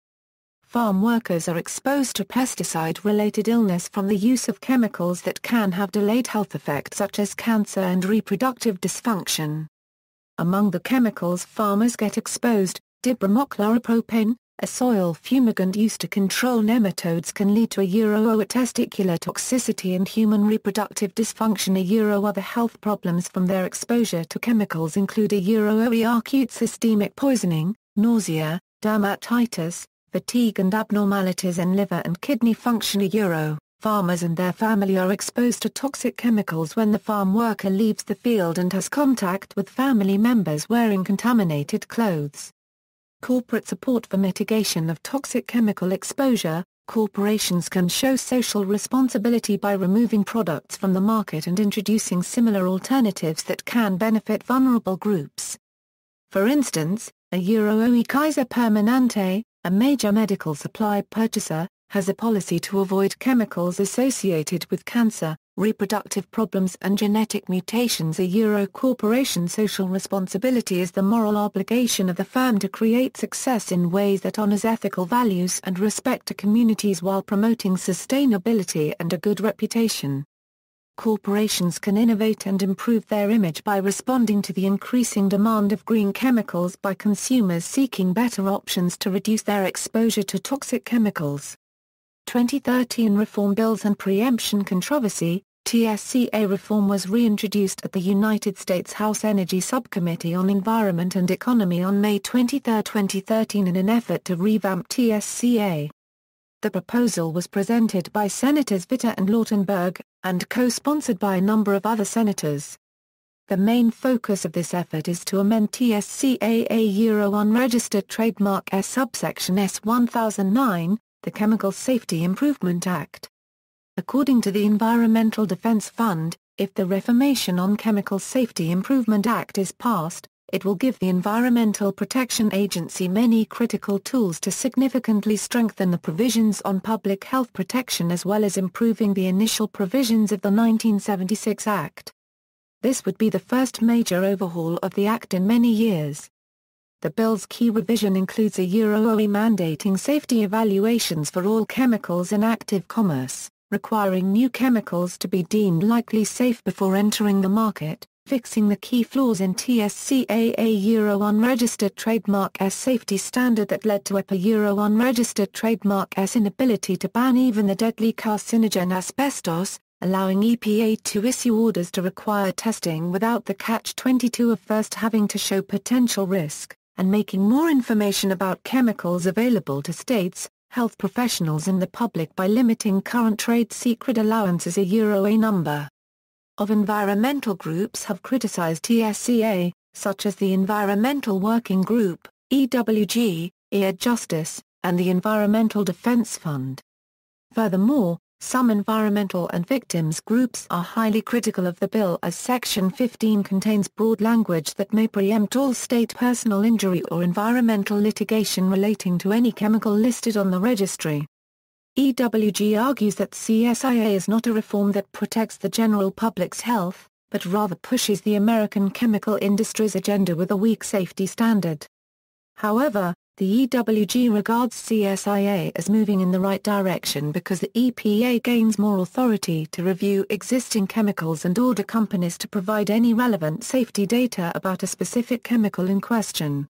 Farm workers are exposed to pesticide-related illness from the use of chemicals that can have delayed health effects such as cancer and reproductive dysfunction. Among the chemicals farmers get exposed, dibromochloropropane, a soil fumigant used to control nematodes, can lead to testicular toxicity and human reproductive dysfunction. Other health problems from their exposure to chemicals include acute systemic poisoning, nausea, dermatitis, fatigue and abnormalities in liver and kidney function. Farmers and their family are exposed to toxic chemicals when the farm worker leaves the field and has contact with family members wearing contaminated clothes. Corporate support for mitigation of toxic chemical exposure. Corporations can show social responsibility by removing products from the market and introducing similar alternatives that can benefit vulnerable groups. For instance, Kaiser Permanente, a major medical supply purchaser, has a policy to avoid chemicals associated with cancer, reproductive problems and genetic mutations. Corporation social responsibility is the moral obligation of the firm to create success in ways that honors ethical values and respect to communities while promoting sustainability and a good reputation. Corporations can innovate and improve their image by responding to the increasing demand of green chemicals by consumers seeking better options to reduce their exposure to toxic chemicals. 2013 Reform Bills and Preemption Controversy. Tsca reform was reintroduced at the United States House Energy Subcommittee on Environment and Economy on May 23, 2013 in an effort to revamp Tsca. The proposal was presented by Senators Vitter and Lautenberg, and co-sponsored by a number of other senators. The main focus of this effort is to amend Tsca unregistered trademark S subsection S 1009, the Chemical Safety Improvement Act. According to the Environmental Defense Fund, if the Reformation on Chemical Safety Improvement Act is passed, it will give the Environmental Protection Agency many critical tools to significantly strengthen the provisions on public health protection as well as improving the initial provisions of the 1976 Act. This would be the first major overhaul of the Act in many years. The bill's key revision includes a OE mandating safety evaluations for all chemicals in active commerce, requiring new chemicals to be deemed likely safe before entering the market, fixing the key flaws in Tsca unregistered trademark S safety standard that led to EPA unregistered trademark S inability to ban even the deadly carcinogen asbestos, allowing EPA to issue orders to require testing without the catch-22 of first having to show potential risk, and making more information about chemicals available to states, health professionals and the public by limiting current trade secret allowances. A number of environmental groups have criticized Tsca, such as the Environmental Working Group, EWG, Justice, and the Environmental Defense Fund. Furthermore, some environmental and victims groups are highly critical of the bill as Section 15 contains broad language that may preempt all state personal injury or environmental litigation relating to any chemical listed on the registry. EWG argues that Tsca is not a reform that protects the general public's health, but rather pushes the American chemical industry's agenda with a weak safety standard. However, The EWG regards CSIA as moving in the right direction because the EPA gains more authority to review existing chemicals and order companies to provide any relevant safety data about a specific chemical in question.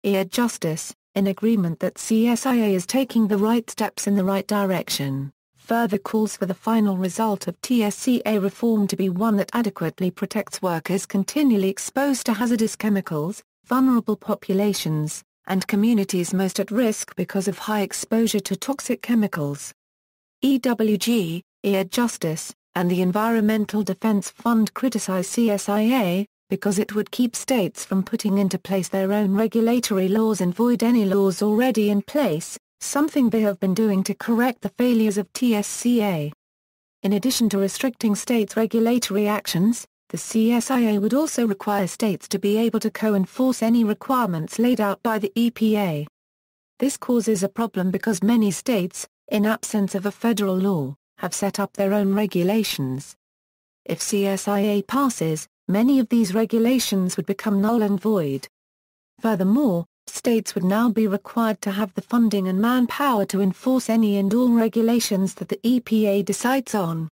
EA Justice, in agreement that CSIA is taking the right steps in the right direction, further calls for the final result of Tsca reform to be one that adequately protects workers continually exposed to hazardous chemicals, vulnerable populations, and communities most at risk because of high exposure to toxic chemicals. EWG, EA Justice, and the Environmental Defense Fund criticize CSIA, because it would keep states from putting into place their own regulatory laws and void any laws already in place, something they have been doing to correct the failures of Tsca. In addition to restricting states' regulatory actions, the CSIA would also require states to be able to co-enforce any requirements laid out by the EPA. This causes a problem because many states, in absence of a federal law, have set up their own regulations. If CSIA passes, many of these regulations would become null and void. Furthermore, states would now be required to have the funding and manpower to enforce any and all regulations that the EPA decides on.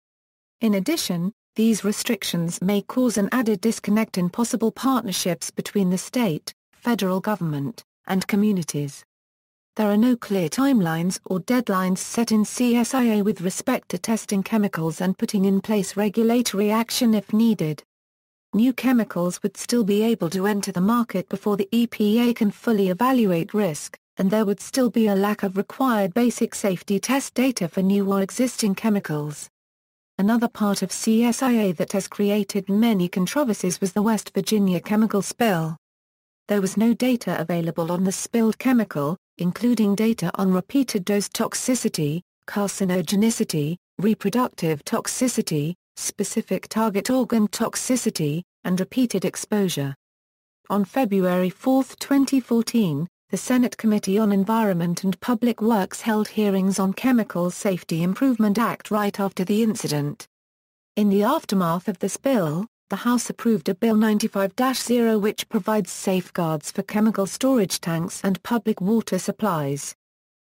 In addition, these restrictions may cause an added disconnect in possible partnerships between the state, federal government, and communities. There are no clear timelines or deadlines set in CSIA with respect to testing chemicals and putting in place regulatory action if needed. New chemicals would still be able to enter the market before the EPA can fully evaluate risk, and there would still be a lack of required basic safety test data for new or existing chemicals. Another part of CSIA that has created many controversies was the West Virginia chemical spill. There was no data available on the spilled chemical, including data on repeated dose toxicity, carcinogenicity, reproductive toxicity, specific target organ toxicity, and repeated exposure. On February 4, 2014, the Senate Committee on Environment and Public Works held hearings on Chemical Safety Improvement Act right after the incident. In the aftermath of the spill, the House approved a Bill 95-0 which provides safeguards for chemical storage tanks and public water supplies.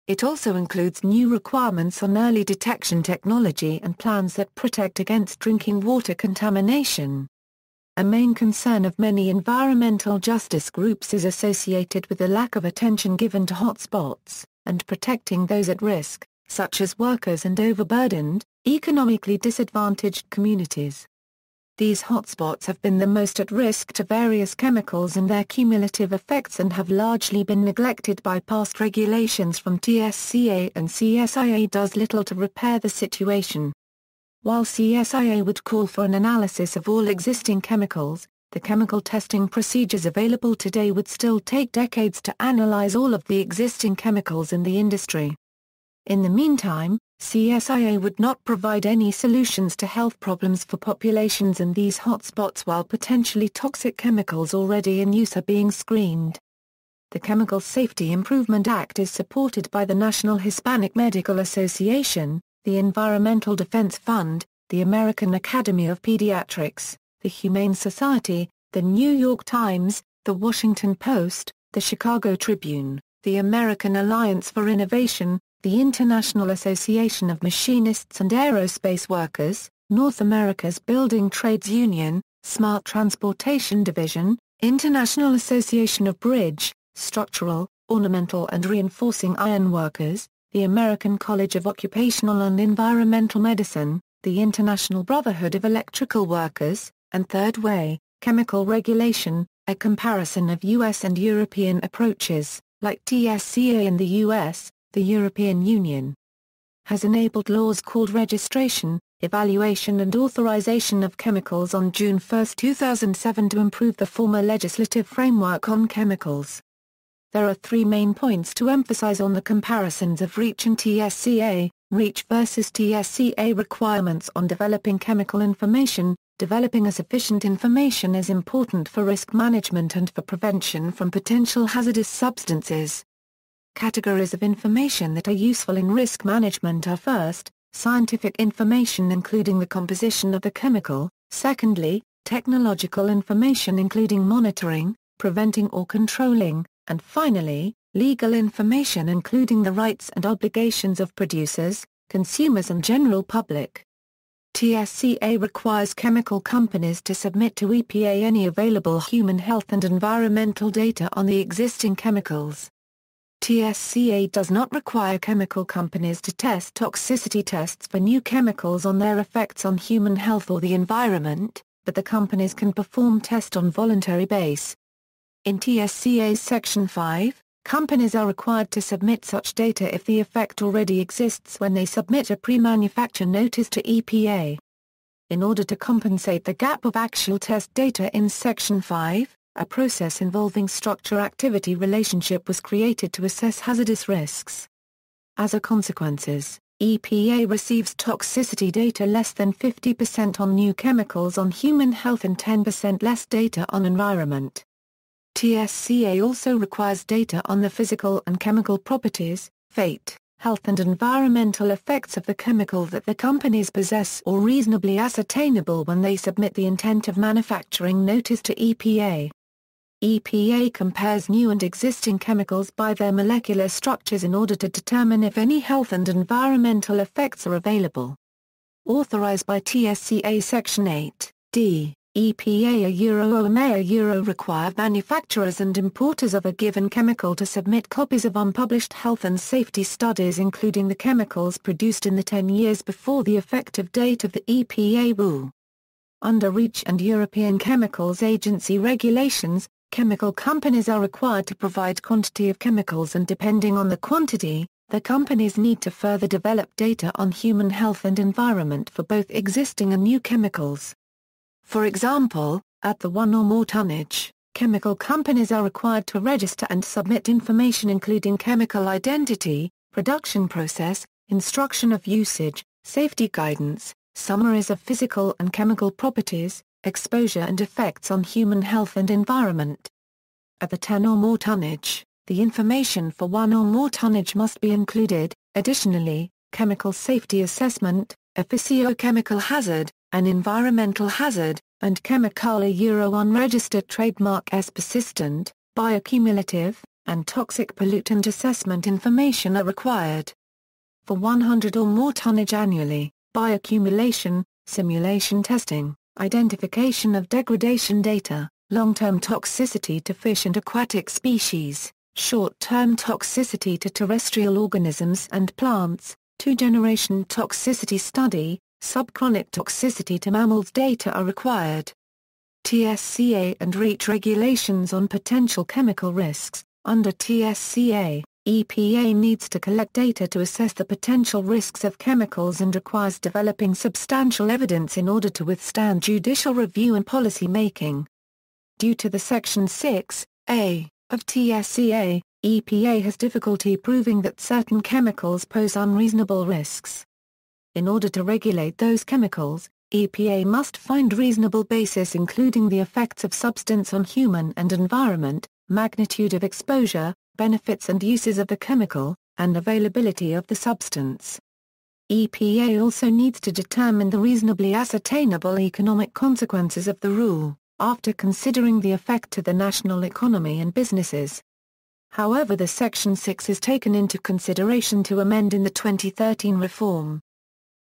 It also includes new requirements on early detection technology and plans that protect against drinking water contamination. A main concern of many environmental justice groups is associated with the lack of attention given to hotspots, and protecting those at risk, such as workers and overburdened, economically disadvantaged communities. These hotspots have been the most at risk to various chemicals and their cumulative effects and have largely been neglected by past regulations from Tsca, and CSIA does little to repair the situation. While CSIA would call for an analysis of all existing chemicals, the chemical testing procedures available today would still take decades to analyze all of the existing chemicals in the industry. In the meantime, CSIA would not provide any solutions to health problems for populations in these hotspots while potentially toxic chemicals already in use are being screened. The Chemical Safety Improvement Act is supported by the National Hispanic Medical Association, the Environmental Defense Fund, the American Academy of Pediatrics, the Humane Society, the New York Times, the Washington Post, the Chicago Tribune, the American Alliance for Innovation, the International Association of Machinists and Aerospace Workers, North America's Building Trades Union, Smart Transportation Division, International Association of Bridge, Structural, Ornamental and Reinforcing Iron Workers, the American College of Occupational and Environmental Medicine, the International Brotherhood of Electrical Workers, and Third Way, Chemical Regulation, a comparison of U.S. and European approaches, like Tsca in the U.S., the European Union has enabled laws called Registration, Evaluation and Authorization of Chemicals on June 1, 2007 to improve the former legislative framework on chemicals. There are three main points to emphasize on the comparisons of REACH and Tsca. REACH versus Tsca requirements on developing chemical information. Developing a sufficient information is important for risk management and for prevention from potential hazardous substances. Categories of information that are useful in risk management are first, scientific information including the composition of the chemical, secondly, technological information including monitoring, preventing or controlling, and finally, Legal information including the rights and obligations of producers, consumers and general public. Tsca requires chemical companies to submit to EPA any available human health and environmental data on the existing chemicals. Tsca does not require chemical companies to test toxicity tests for new chemicals on their effects on human health or the environment, but the companies can perform tests on voluntary basis. In Tsca's Section 5, companies are required to submit such data if the effect already exists when they submit a pre-manufacture notice to EPA. In order to compensate the gap of actual test data in Section 5, a process involving structure-activity relationship was created to assess hazardous risks. As a consequence, EPA receives toxicity data less than 50% on new chemicals on human health and 10% less data on environment. Tsca also requires data on the physical and chemical properties, fate, health and environmental effects of the chemical that the companies possess or reasonably ascertainable when they submit the intent of manufacturing notice to EPA. EPA compares new and existing chemicals by their molecular structures in order to determine if any health and environmental effects are available. Authorized by Tsca Section 8, d. EPA EMA require manufacturers and importers of a given chemical to submit copies of unpublished health and safety studies including the chemicals produced in the 10 years before the effective date of the EPA rule. Under REACH and European Chemicals Agency regulations, chemical companies are required to provide quantity of chemicals and depending on the quantity, the companies need to further develop data on human health and environment for both existing and new chemicals. For example, at the 1 or more tonnage, chemical companies are required to register and submit information including chemical identity, production process, instruction of usage, safety guidance, summaries of physical and chemical properties, exposure and effects on human health and environment. At the 10 or more tonnage, the information for 1 or more tonnage must be included. Additionally, chemical safety assessment, a physiochemical hazard, an environmental hazard, and chemical unregistered trademark as persistent, bioaccumulative, and toxic pollutant assessment information are required. For 100 or more tonnage annually, bioaccumulation, simulation testing, identification of degradation data, long-term toxicity to fish and aquatic species, short-term toxicity to terrestrial organisms and plants, two-generation toxicity study, subchronic toxicity to mammals data are required. Tsca and REACH regulations on potential chemical risks. Under Tsca, EPA needs to collect data to assess the potential risks of chemicals and requires developing substantial evidence in order to withstand judicial review and policy making. Due to the Section 6(a) of Tsca, EPA has difficulty proving that certain chemicals pose unreasonable risks. In order to regulate those chemicals, EPA must find reasonable basis including the effects of substance on human and environment, magnitude of exposure, benefits and uses of the chemical, and availability of the substance. EPA also needs to determine the reasonably ascertainable economic consequences of the rule, after considering the effect to the national economy and businesses. However, the Section 6 is taken into consideration to amend in the 2013 reform.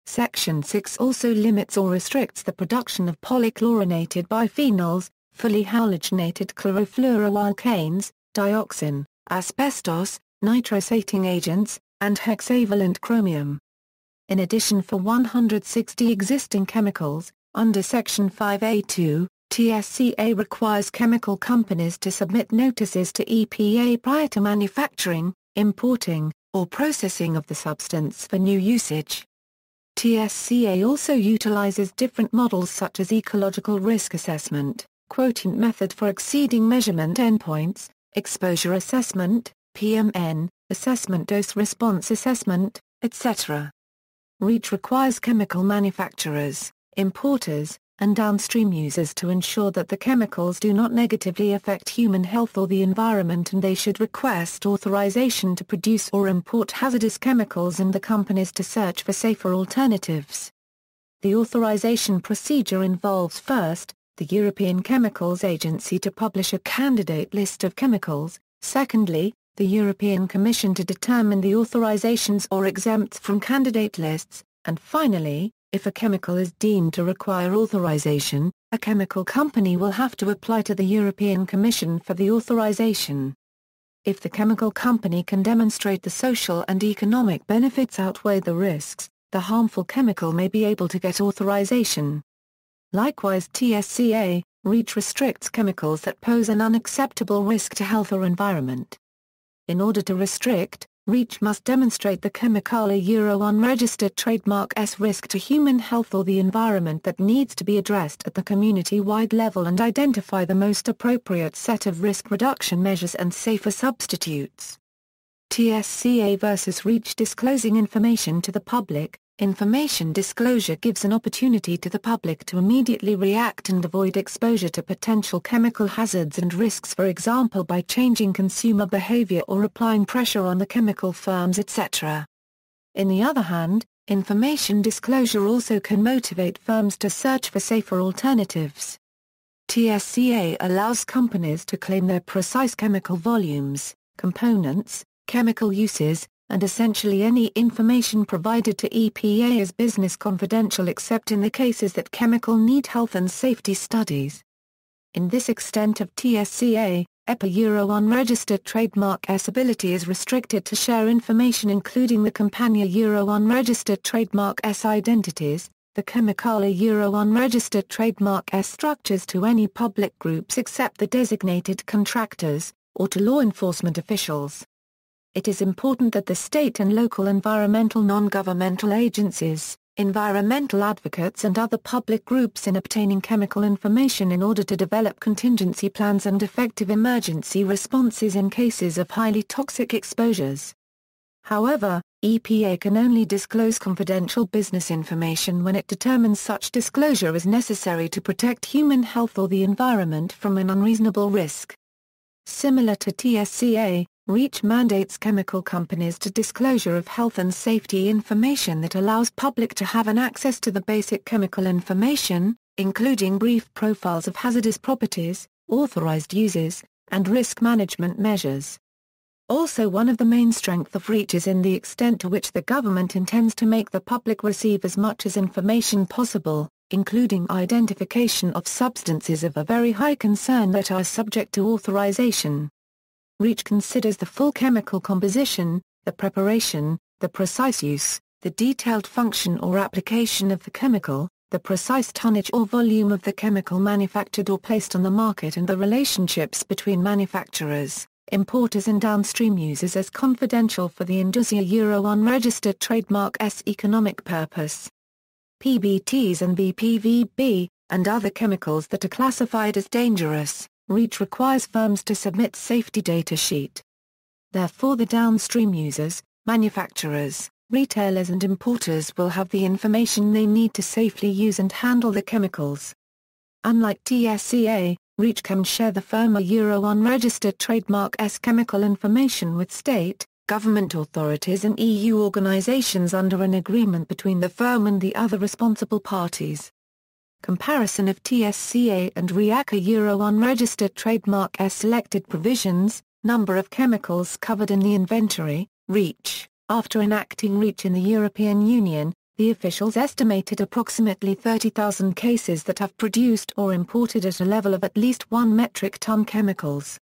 Section 6 also limits or restricts the production of polychlorinated biphenyls, fully halogenated chlorofluoroalkanes, dioxin, asbestos, nitrosating agents, and hexavalent chromium. In addition, for 160 existing chemicals, under Section 5A2, Tsca requires chemical companies to submit notices to EPA prior to manufacturing, importing, or processing of the substance for new usage. Tsca also utilizes different models such as ecological risk assessment, quotient method for exceeding measurement endpoints, exposure assessment, PMN, assessment dose response assessment, etc. REACH requires chemical manufacturers, importers, and downstream users to ensure that the chemicals do not negatively affect human health or the environment, and they should request authorization to produce or import hazardous chemicals and the companies to search for safer alternatives. The authorization procedure involves first, the European Chemicals Agency to publish a candidate list of chemicals, secondly, the European Commission to determine the authorizations or exempts from candidate lists, and finally, if a chemical is deemed to require authorization, a chemical company will have to apply to the European Commission for the authorization. If the chemical company can demonstrate the social and economic benefits outweigh the risks, the harmful chemical may be able to get authorization. Likewise, Tsca, REACH restricts chemicals that pose an unacceptable risk to health or environment. In order to restrict, REACH must demonstrate the chemical Euro unregistered trademark S risk to human health or the environment that needs to be addressed at the community-wide level and identify the most appropriate set of risk reduction measures and safer substitutes. Tsca versus REACH. Disclosing information to the public. Information disclosure gives an opportunity to the public to immediately react and avoid exposure to potential chemical hazards and risks, for example by changing consumer behavior or applying pressure on the chemical firms, etc. On the other hand, information disclosure also can motivate firms to search for safer alternatives. Tsca allows companies to claim their precise chemical volumes, components, chemical uses, and essentially any information provided to EPA as business confidential except in the cases that chemical need health and safety studies. In this extent of Tsca, EPA Euro unregistered trademark S ability is restricted to share information including the companion Euro unregistered trademark S identities, the chemical Euro unregistered trademark S structures to any public groups except the designated contractors, or to law enforcement officials. It is important that the state and local environmental non-governmental agencies, environmental advocates and other public groups in obtaining chemical information in order to develop contingency plans and effective emergency responses in cases of highly toxic exposures. However, EPA can only disclose confidential business information when it determines such disclosure is necessary to protect human health or the environment from an unreasonable risk. Similar to Tsca, REACH mandates chemical companies to disclosure of health and safety information that allows public to have an access to the basic chemical information, including brief profiles of hazardous properties, authorized uses, and risk management measures. Also, one of the main strengths of REACH is in the extent to which the government intends to make the public receive as much as information possible, including identification of substances of a very high concern that are subject to authorization. REACH considers the full chemical composition, the preparation, the precise use, the detailed function or application of the chemical, the precise tonnage or volume of the chemical manufactured or placed on the market and the relationships between manufacturers, importers and downstream users as confidential for the Industria Euro unregistered trademark S economic purpose. PBTs and BPVB, and other chemicals that are classified as dangerous. REACH requires firms to submit safety data sheet. Therefore the downstream users, manufacturers, retailers and importers will have the information they need to safely use and handle the chemicals. Unlike Tsca, REACH can share the firm Euro unregistered trademark S chemical information with state, government authorities and EU organizations under an agreement between the firm and the other responsible parties. Comparison of Tsca and REACH Euro unregistered trademark S selected provisions, number of chemicals covered in the inventory, REACH. After enacting REACH in the European Union, the officials estimated approximately 30,000 cases that have produced or imported at a level of at least 1 metric ton chemicals.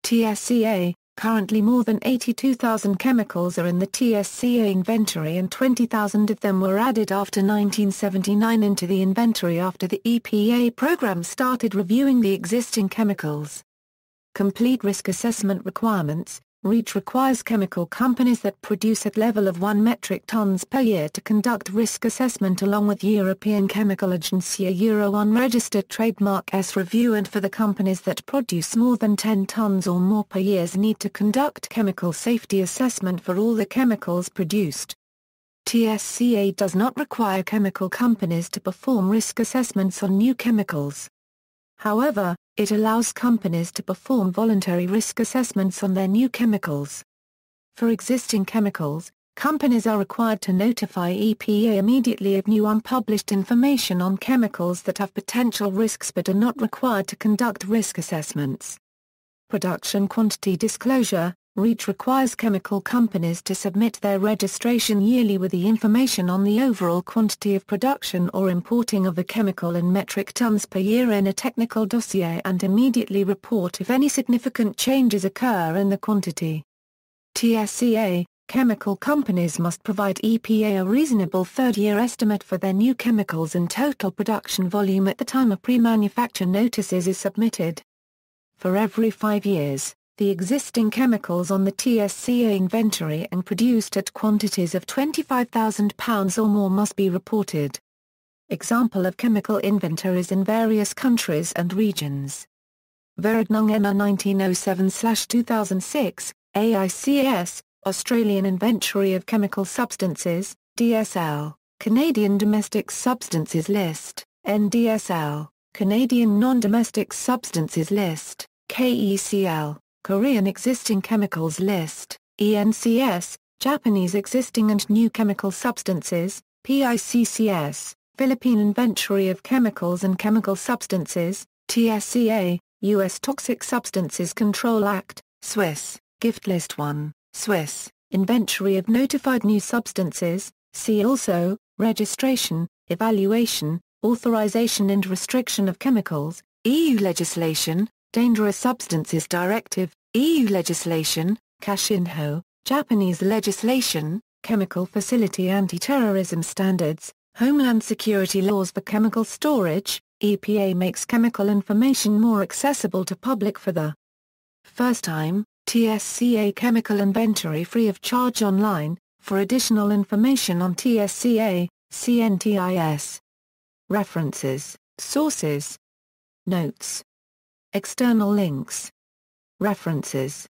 Tsca, currently more than 82,000 chemicals are in the Tsca inventory and 20,000 of them were added after 1979 into the inventory after the EPA program started reviewing the existing chemicals. Complete risk assessment requirements. REACH requires chemical companies that produce at level of 1 metric tons per year to conduct risk assessment along with European Chemical Agency Euro unregistered trademark S review, and for the companies that produce more than 10 tons or more per year need to conduct chemical safety assessment for all the chemicals produced. Tsca does not require chemical companies to perform risk assessments on new chemicals. However, it allows companies to perform voluntary risk assessments on their new chemicals. For existing chemicals, companies are required to notify EPA immediately of new unpublished information on chemicals that have potential risks but are not required to conduct risk assessments. Production quantity disclosure. REACH requires chemical companies to submit their registration yearly with the information on the overall quantity of production or importing of a chemical in metric tons per year in a technical dossier and immediately report if any significant changes occur in the quantity. Tsca, chemical companies must provide EPA a reasonable third-year estimate for their new chemicals and total production volume at the time a pre-manufacture notices is submitted. For every 5 years, the existing chemicals on the Tsca inventory and produced at quantities of 25,000 pounds or more must be reported. Example of chemical inventories in various countries and regions. Verordnung NR 1907/2006, AICS, Australian Inventory of Chemical Substances, DSL, Canadian Domestic Substances List, NDSL, Canadian Non-Domestic Substances List, KECL, Korean Existing Chemicals List, ENCS, Japanese Existing and New Chemical Substances, PICCS, Philippine Inventory of Chemicals and Chemical Substances, TSCA, U.S. Toxic Substances Control Act, Swiss, Gift List 1, Swiss, Inventory of Notified New Substances, see also, Registration, Evaluation, Authorization and Restriction of Chemicals, EU legislation, Dangerous Substances Directive, EU legislation, Kashinho, Japanese legislation, Chemical Facility Anti-Terrorism Standards, Homeland Security Laws for Chemical Storage. EPA makes chemical information more accessible to public for the first time, Tsca Chemical Inventory free of charge online. For additional information on Tsca, see NTIS. References, Sources, Notes. External links. References.